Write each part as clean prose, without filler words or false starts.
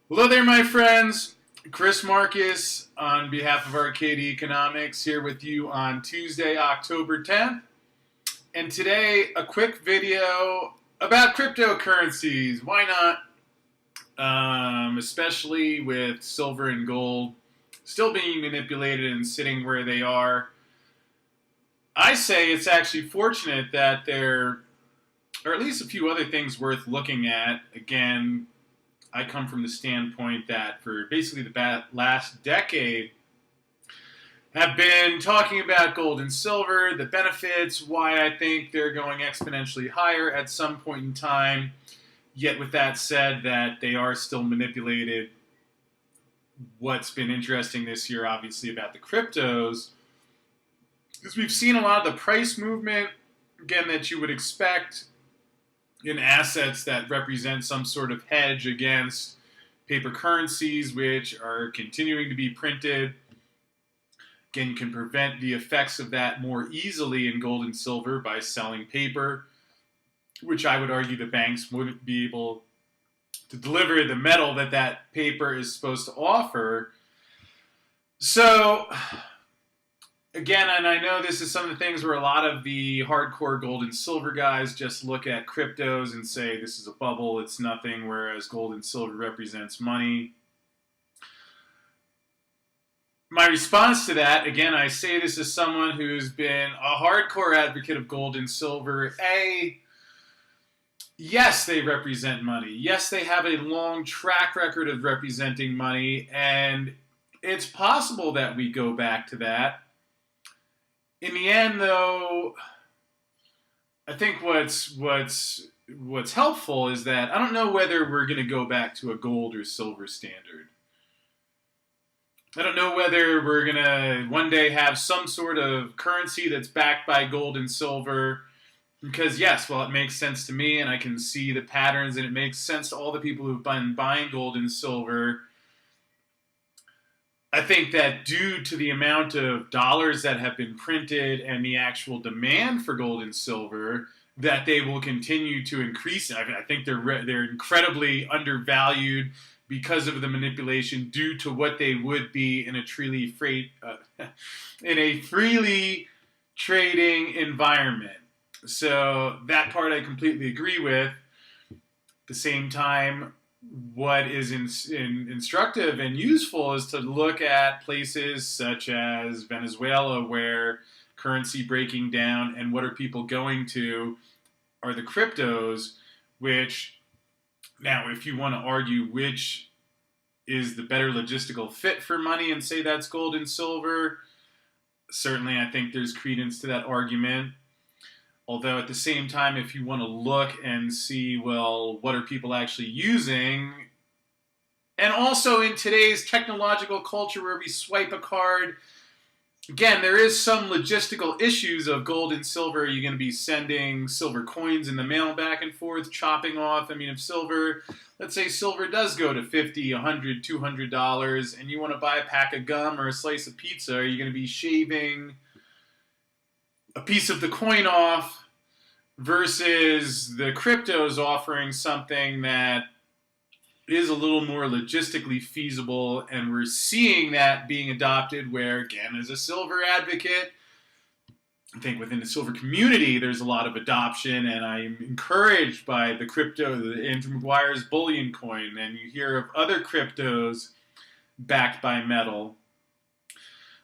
Hello there, my friends. Chris Marcus on behalf of Arcadia Economics here with you on Tuesday, October 10th. And today, a quick video about cryptocurrencies. Why not? Especially with silver and gold still being manipulated and sitting where they are. I say it's actually fortunate that there are at least a few other things worth looking at. Again, I come from the standpoint that for basically the last decade, have been talking about gold and silver, the benefits, why I think they're going exponentially higher at some point in time. Yet with that said, that they are still manipulated. What's been interesting this year, obviously, about the cryptos, is we've seen a lot of the price movement, again, that you would expect in assets that represent some sort of hedge against paper currencies, which are continuing to be printed. Again, you can prevent the effects of that more easily in gold and silver by selling paper, which I would argue the banks wouldn't be able to deliver the metal that that paper is supposed to offer. So, again, and I know this is some of the things where a lot of the hardcore gold and silver guys just look at cryptos and say this is a bubble, it's nothing, whereas gold and silver represents money. My response to that, again, I say this as someone who's been a hardcore advocate of gold and silver. Yes, they represent money. Yes, they have a long track record of representing money, and it's possible that we go back to that. In the end, though, I think what's helpful is that I don't know whether we're going to go back to a gold or silver standard. I don't know whether we're going to one day have some sort of currency that's backed by gold and silver. Because yes, well, it makes sense to me, and I can see the patterns, and it makes sense to all the people who've been buying gold and silver. I think that due to the amount of dollars that have been printed and the actual demand for gold and silver, that they will continue to increase. I think they're incredibly undervalued because of the manipulation due to what they would be in a freely trading environment. So that part I completely agree with. At the same time, what is instructive and useful is to look at places such as Venezuela, where currency breaking down, and what are people going to are the cryptos, which now if you want to argue which is the better logistical fit for money and say that's gold and silver, certainly I think there's credence to that argument. Although at the same time, if you want to look and see, well, what are people actually using? And also in today's technological culture where we swipe a card, again, there is some logistical issues of gold and silver. Are you going to be sending silver coins in the mail back and forth, chopping off? I mean, if silver, let's say silver does go to $50, $100, $200, and you want to buy a pack of gum or a slice of pizza, are you going to be shaving a piece of the coin off versus the cryptos offering something that is a little more logistically feasible, and we're seeing that being adopted where, again, as a silver advocate, I think within the silver community there's a lot of adoption, and I'm encouraged by the crypto, the Andrew Maguire's bullion coin, and you hear of other cryptos backed by metal.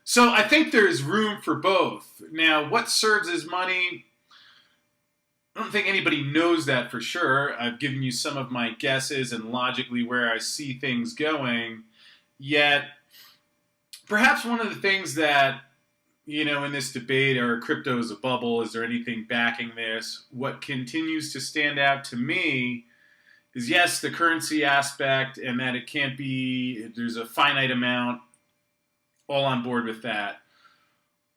So I think there's room for both. Now, what serves as money? I don't think anybody knows that for sure. I've given you some of my guesses and logically where I see things going. Yet, perhaps one of the things that, in this debate, are crypto is a bubble, is there anything backing this? What continues to stand out to me is, yes, the currency aspect, and that it can't be, there's a finite amount. All on board with that.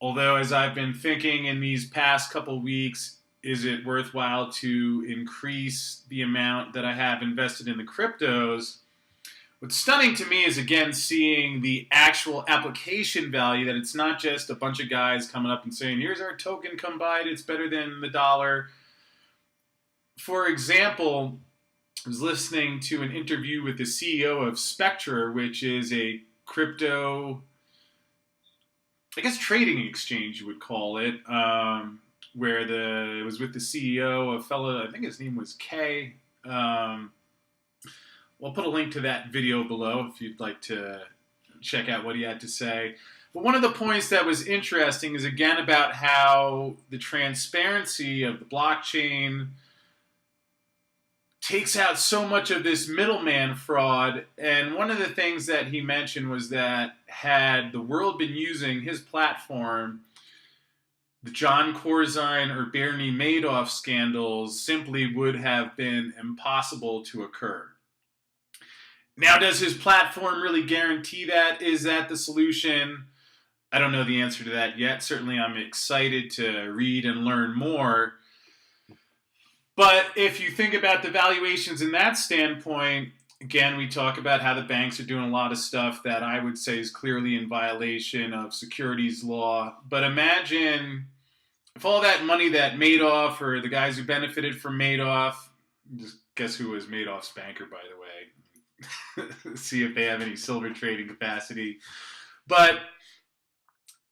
Although, as I've been thinking in these past couple weeks, is it worthwhile to increase the amount that I have invested in the cryptos? What's stunning to me is, again, seeing the actual application value, that it's not just a bunch of guys coming up and saying, here's our token, come buy it, it's better than the dollar. For example, I was listening to an interview with the CEO of Spectra, which is a crypto, I guess, trading exchange, you would call it, where it was with the CEO, a fellow, I think his name was Kay. I'll put a link to that video below if you'd like to check out what he had to say. But one of the points that was interesting is, again, about how the transparency of the blockchain takes out so much of this middleman fraud. And one of the things that he mentioned was that had the world been using his platform, the John Corzine or Bernie Madoff scandals simply would have been impossible to occur. Now, does his platform really guarantee that? Is that the solution? I don't know the answer to that yet. Certainly, I'm excited to read and learn more. But if you think about the valuations in that standpoint, again, we talk about how the banks are doing a lot of stuff that I would say is clearly in violation of securities law. But imagine if all that money that Madoff or the guys who benefited from Madoff, just guess who was Madoff's banker, by the way. See if they have any silver trading capacity. But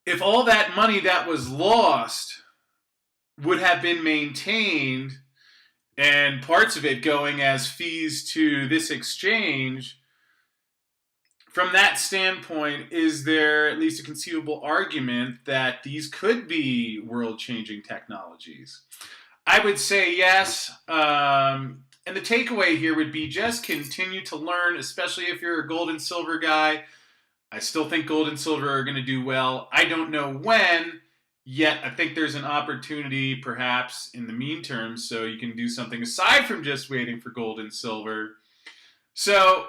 if all that money that was lost would have been maintained and parts of it going as fees to this exchange, from that standpoint, is there at least a conceivable argument that these could be world-changing technologies? I would say yes. And the takeaway here would be just continue to learn, especially if you're a gold and silver guy. I still think gold and silver are going to do well. I don't know when, yet I think there's an opportunity perhaps in the mean term so you can do something aside from just waiting for gold and silver. So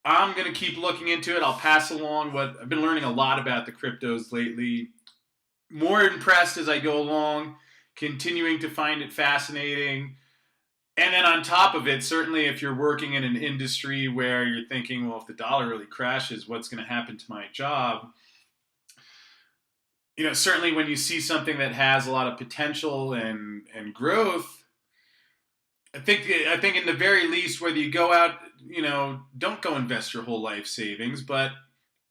I'm going to keep looking into it. I'll pass along what I've been learning a lot about the cryptos lately. More impressed as I go along, continuing to find it fascinating. And then on top of it, certainly if you're working in an industry where you're thinking, well, if the dollar really crashes, what's going to happen to my job? You know, certainly when you see something that has a lot of potential and growth, I think in the very least, whether you go out, you know, don't go invest your whole life savings, but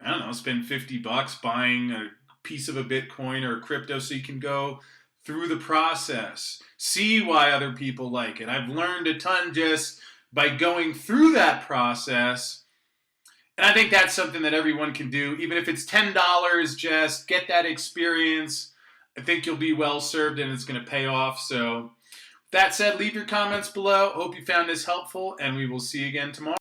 I don't know, spend $50 buying a piece of a Bitcoin or a crypto so you can go through the process, see why other people like it. I've learned a ton just by going through that process. And I think that's something that everyone can do. Even if it's $10, just get that experience. I think you'll be well served and it's going to pay off. So that said, leave your comments below. Hope you found this helpful and we will see you again tomorrow.